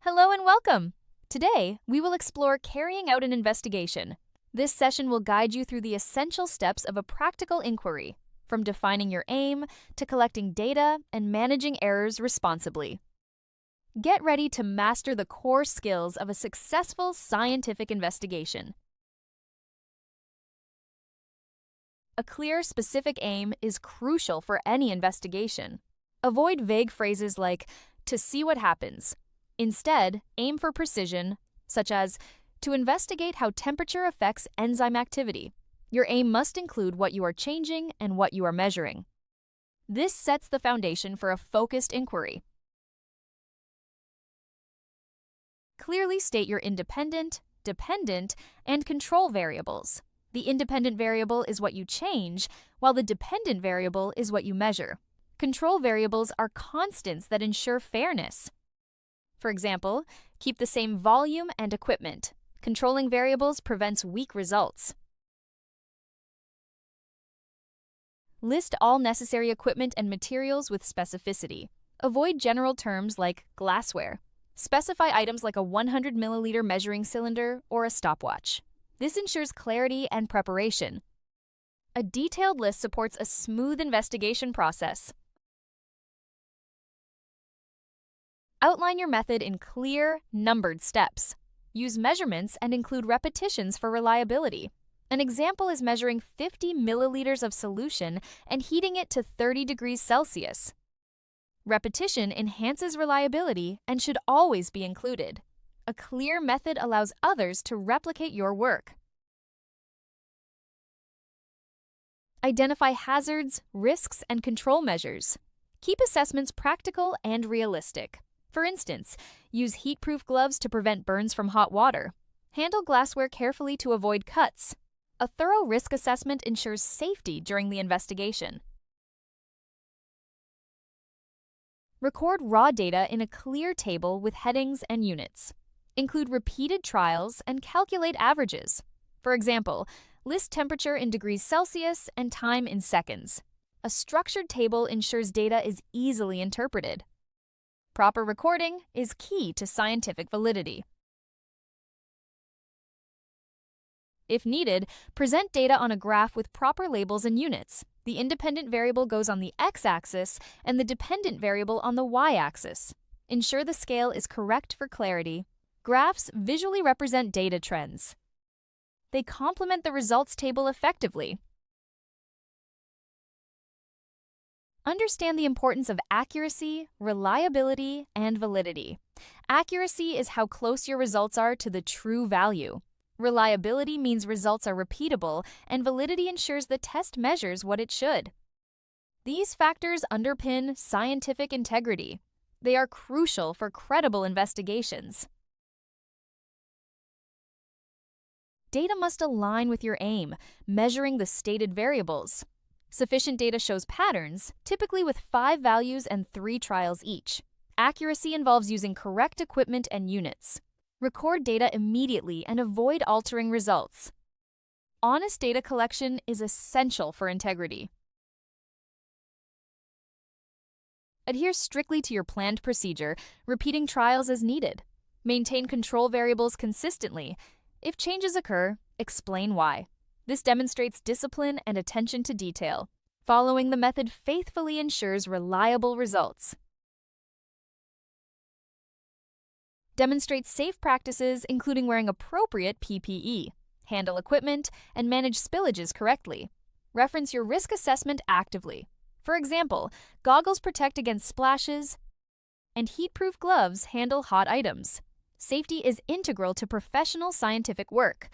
Hello and welcome! Today, we will explore carrying out an investigation. This session will guide you through the essential steps of a practical inquiry, from defining your aim to collecting data and managing errors responsibly. Get ready to master the core skills of a successful scientific investigation. A clear, specific aim is crucial for any investigation. Avoid vague phrases like, "to see what happens." Instead, aim for precision, such as, "to investigate how temperature affects enzyme activity." Your aim must include what you are changing and what you are measuring. This sets the foundation for a focused inquiry. Clearly state your independent, dependent, and control variables. The independent variable is what you change, while the dependent variable is what you measure. Control variables are constants that ensure fairness. For example, keep the same volume and equipment. Controlling variables prevents weak results. List all necessary equipment and materials with specificity. Avoid general terms like glassware. Specify items like a 100 milliliter measuring cylinder or a stopwatch. This ensures clarity and preparation. A detailed list supports a smooth investigation process. Outline your method in clear, numbered steps. Use measurements and include repetitions for reliability. An example is measuring 50 milliliters of solution and heating it to 30 degrees Celsius. Repetition enhances reliability and should always be included. A clear method allows others to replicate your work. Identify hazards, risks, and control measures. Keep assessments practical and realistic. For instance, use heat-proof gloves to prevent burns from hot water. Handle glassware carefully to avoid cuts. A thorough risk assessment ensures safety during the investigation. Record raw data in a clear table with headings and units. Include repeated trials and calculate averages. For example, list temperature in degrees Celsius and time in seconds. A structured table ensures data is easily interpreted. Proper recording is key to scientific validity. If needed, present data on a graph with proper labels and units. The independent variable goes on the x-axis and the dependent variable on the y-axis. Ensure the scale is correct for clarity. Graphs visually represent data trends. They complement the results table effectively. Understand the importance of accuracy, reliability, and validity. Accuracy is how close your results are to the true value. Reliability means results are repeatable, and validity ensures the test measures what it should. These factors underpin scientific integrity. They are crucial for credible investigations. Data must align with your aim, measuring the stated variables. Sufficient data shows patterns, typically with 5 values and 3 trials each. Accuracy involves using correct equipment and units. Record data immediately and avoid altering results. Honest data collection is essential for integrity. Adhere strictly to your planned procedure, repeating trials as needed. Maintain control variables consistently. If changes occur, explain why. This demonstrates discipline and attention to detail. Following the method faithfully ensures reliable results. Demonstrate safe practices, including wearing appropriate PPE. Handle equipment and manage spillages correctly. Reference your risk assessment actively. For example, goggles protect against splashes, and heat-proof gloves handle hot items. Safety is integral to professional scientific work.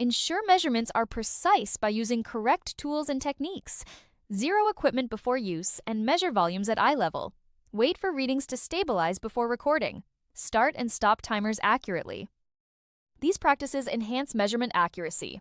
Ensure measurements are precise by using correct tools and techniques. Zero equipment before use and measure volumes at eye level. Wait for readings to stabilize before recording. Start and stop timers accurately. These practices enhance measurement accuracy.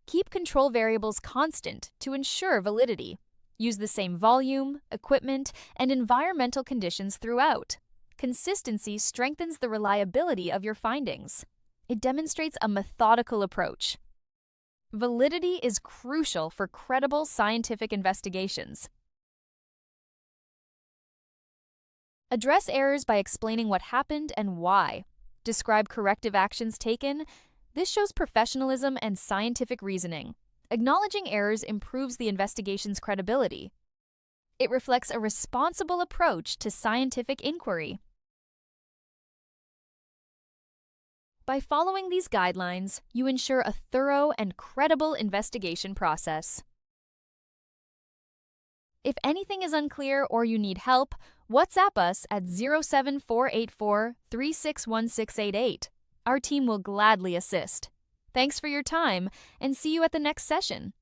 Keep control variables constant to ensure validity. Use the same volume, equipment, and environmental conditions throughout. Consistency strengthens the reliability of your findings. It demonstrates a methodical approach. Validity is crucial for credible scientific investigations. Address errors by explaining what happened and why. Describe corrective actions taken. This shows professionalism and scientific reasoning. Acknowledging errors improves the investigation's credibility. It reflects a responsible approach to scientific inquiry. By following these guidelines, you ensure a thorough and credible investigation process. If anything is unclear or you need help, WhatsApp us at 07484 361688. Our team will gladly assist. Thanks for your time, and see you at the next session.